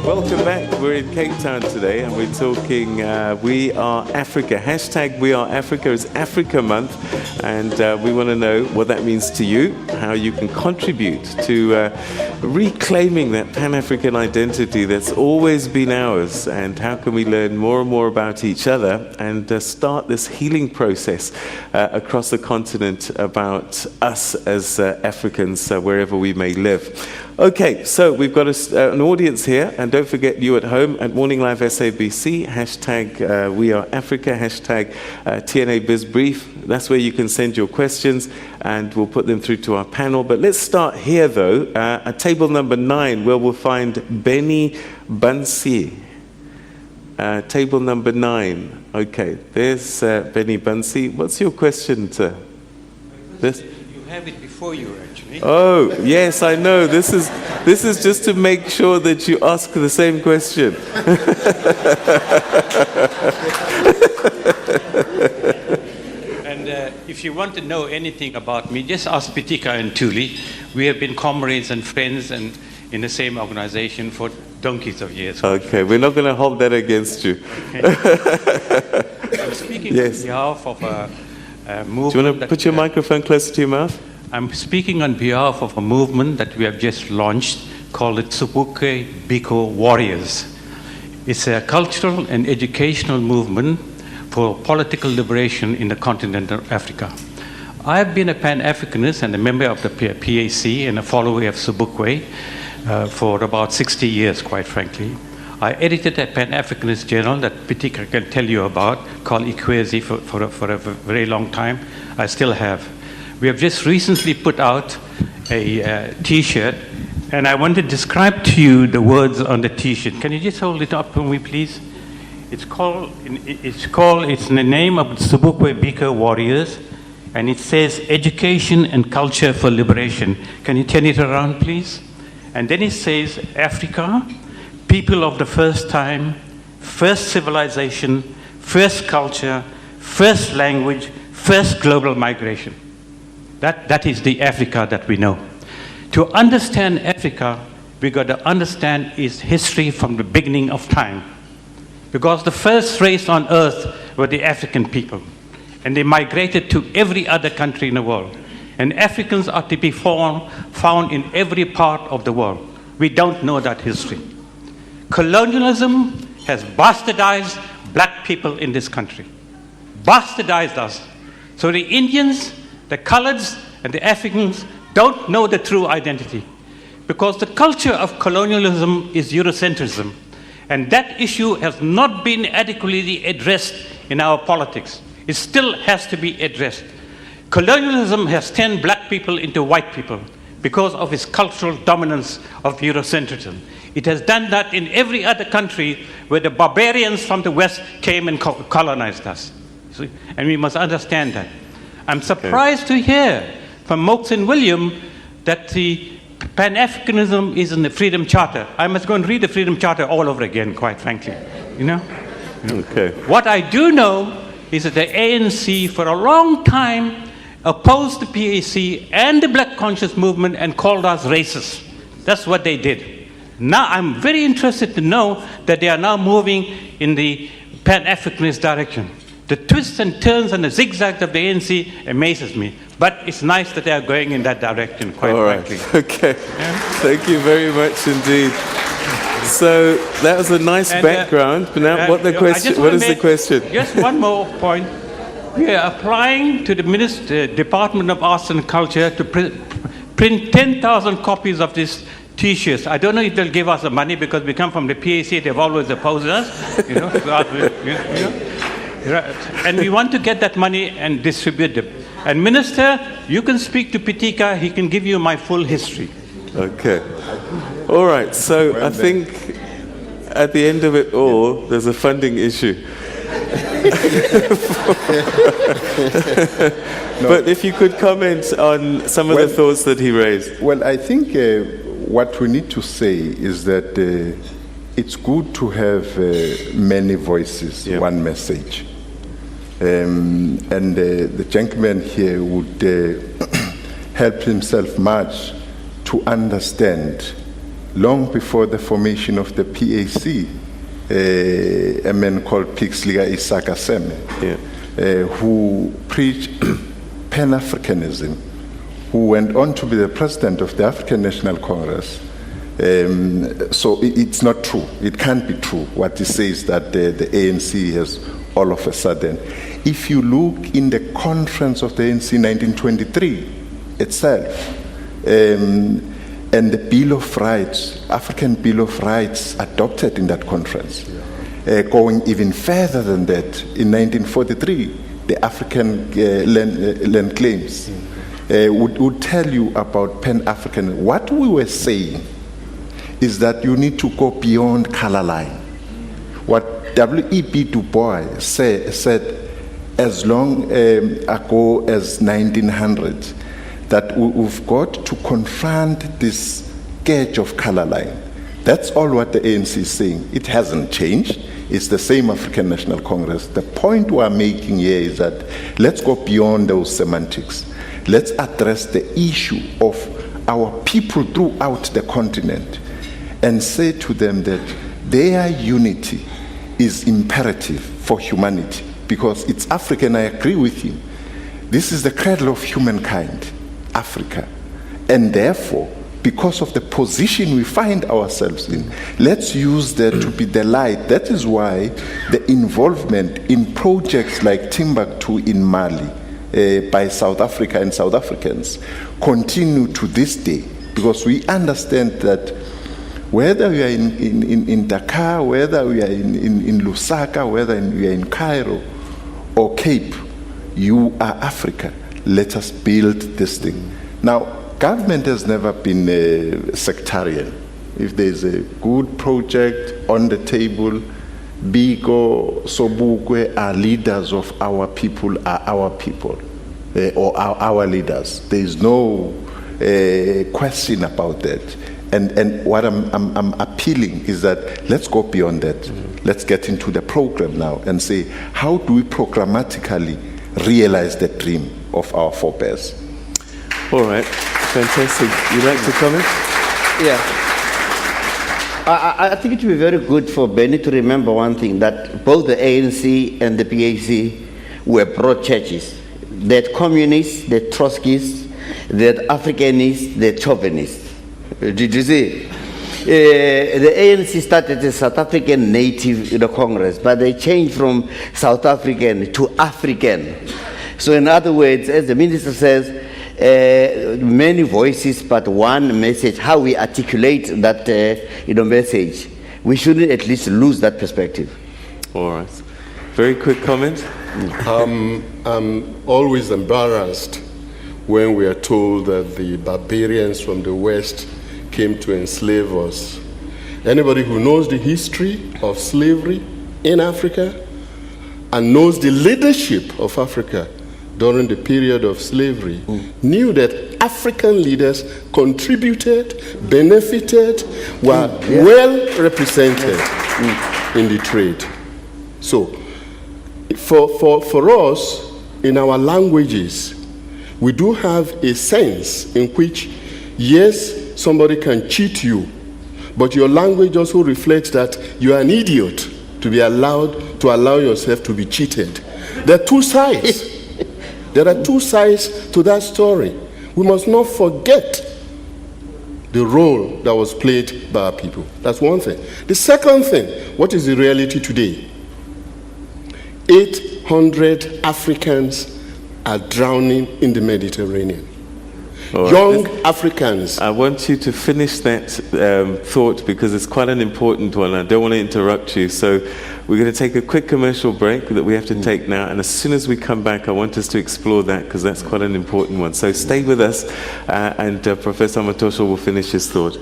Welcome back. We're in Cape Town today and we're talking We Are Africa. Hashtag We Are Africa is Africa Month, and we want to know what that means to you, how you can contribute to reclaiming that Pan-African identity that's always been ours, and how can we learn more and more about each other and start this healing process across the continent about us as Africans, wherever we may live. Okay, so we've got an audience here, and don't forget, you at home at Morning Live SABC, hashtag We Are Africa, hashtag TNA Biz Brief. That's where you can send your questions, and we'll put them through to our panel. But let's start here, though, at table number 9, where we'll find Benny Bansi. Table number 9. Okay, there's Benny Bansi. What's your question, sir? This? You have it before you, actually. Oh, yes, I know. This is just to make sure that you ask the same question. And if you want to know anything about me, just ask Pitika Ntuli. We have been comrades and friends and in the same organization for donkeys of years. Okay, we're not going to hold that against you. Okay. I'm speaking Yes. on behalf of a movement. Do you want to put your microphone closer to your mouth? I'm speaking on behalf of a movement that we have just launched called the Tsubukwe Biko Warriors. It's a cultural and educational movement for political liberation in the continent of Africa. I have been a Pan-Africanist and a member of the PAC and a follower of Tsubukwe for about 60 years, quite frankly. I edited a Pan-Africanist journal that Pitika can tell you about called Ikwezi for a very long time. I still have. We have just recently put out a T-shirt, and I want to describe to you the words on the T-shirt. Can you just hold it up for me, please? It's in the name of the Tsubukwe Biko Warriors, and it says Education and Culture for Liberation. Can you turn it around, please? And then it says Africa, people of the first time, first civilization, first culture, first language, first global migration. That is the Africa that we know. To understand Africa, we got to understand its history from the beginning of time. Because the first race on earth were the African people. And they migrated to every other country in the world. And Africans are to be found in every part of the world. We don't know that history. Colonialism has bastardized black people in this country. Bastardized us. So the Indians, the coloreds, and the Africans don't know the true identity. Because the culture of colonialism is Eurocentrism. And that issue has not been adequately addressed in our politics. It still has to be addressed. Colonialism has turned black people into white people because of its cultural dominance of Eurocentrism. It has done that in every other country where the barbarians from the West came and colonized us. See? And we must understand that. I'm surprised to hear from Mokes and William that the Pan-Africanism is in the Freedom Charter. I must go and read the Freedom Charter all over again, quite frankly. You know? Okay. What I do know is that the ANC for a long time opposed the PAC and the Black Conscious Movement and called us racist. That's what they did. Now I'm very interested to know that they are now moving in the Pan-Africanist direction. The twists and turns and the zigzags of the ANC amazes me. But it's nice that they are going in that direction, quite frankly. Okay. Yeah. Thank you very much indeed. So that was a nice background. But now, what is the question? Just one more point. We are applying to the Department of Arts and Culture to print 10,000 copies of this T-shirts. I don't know if they'll give us the money because we come from the PAC. They've always opposed us. You know, and we want to get that money and distribute them. And Minister, you can speak to Pitika. He can give you my full history. Okay. All right. So I think at the end of it all, there's a funding issue. But if you could comment on some of the thoughts that he raised. Well, I think what we need to say is that it's good to have many voices, one message. And the gentleman here would helped himself much to understand, long before the formation of the PAC, a man called Pixliga Isaka Seme, who preached Pan-Africanism, who went on to be the president of the African National Congress. So it's not true. It can't be true what he says that the ANC has all of a sudden. If you look in the conference of the ANC 1923 itself, and the Bill of Rights, African Bill of Rights adopted in that conference, going even further than that, in 1943, the African land claims would tell you about Pan-African. What we were saying is that you need to go beyond color line. What W.E.B. Du Bois said as long ago as 1900, that we've got to confront this scourge of color line. That's all what the ANC is saying. It hasn't changed. It's the same African National Congress. The point we're making here is that let's go beyond those semantics. Let's address the issue of our people throughout the continent and say to them that their unity is imperative for humanity, because it's African. I agree with you. This is the cradle of humankind, Africa. And therefore, because of the position we find ourselves in, let's use that to be the light. That is why the involvement in projects like Timbuktu in Mali by South Africa and South Africans continue to this day, because we understand that whether we are in Dakar, whether we are in Lusaka, whether we are in Cairo or Cape, you are Africa. Let us build this thing. Now, government has never been sectarian. If there's a good project on the table, Biko, Sobukwe are leaders of our people, or our leaders. There is no question about that. And what I'm appealing is that let's go beyond that. Let's get into the program now and say, how do we programmatically realize the dream of our forebears? All right, fantastic. You'd like to comment? Yeah. I think it would be very good for Benny to remember one thing, that both the ANC and the PAC were broad churches. That communists, the Trotskyists, that Africanists, the chauvinists. Did you see? The ANC started as South African native in the Congress, but they changed from South African to African. So in other words, as the minister says, many voices but one message. How we articulate that message, we shouldn't at least lose that perspective. All right. Very quick comment. I'm always embarrassed when we are told that the barbarians from the West came to enslave us. Anybody who knows the history of slavery in Africa and knows the leadership of Africa during the period of slavery knew that African leaders contributed, benefited, were well represented in the trade. So, for us, in our languages, we do have a sense in which, yes, somebody can cheat you, but your language also reflects that you are an idiot to be allowed to allow yourself to be cheated. There are two sides. There are two sides to that story. We must not forget the role that was played by our people. That's one thing. The second thing, what is the reality today? 800 Africans are drowning in the Mediterranean. Right. Young Africans. I want you to finish that thought, because it's quite an important one. I don't want to interrupt you. So we're going to take a quick commercial break that we have to take now. And as soon as we come back, I want us to explore that, because that's quite an important one. So stay with us, and Professor Mthethwa will finish his thought.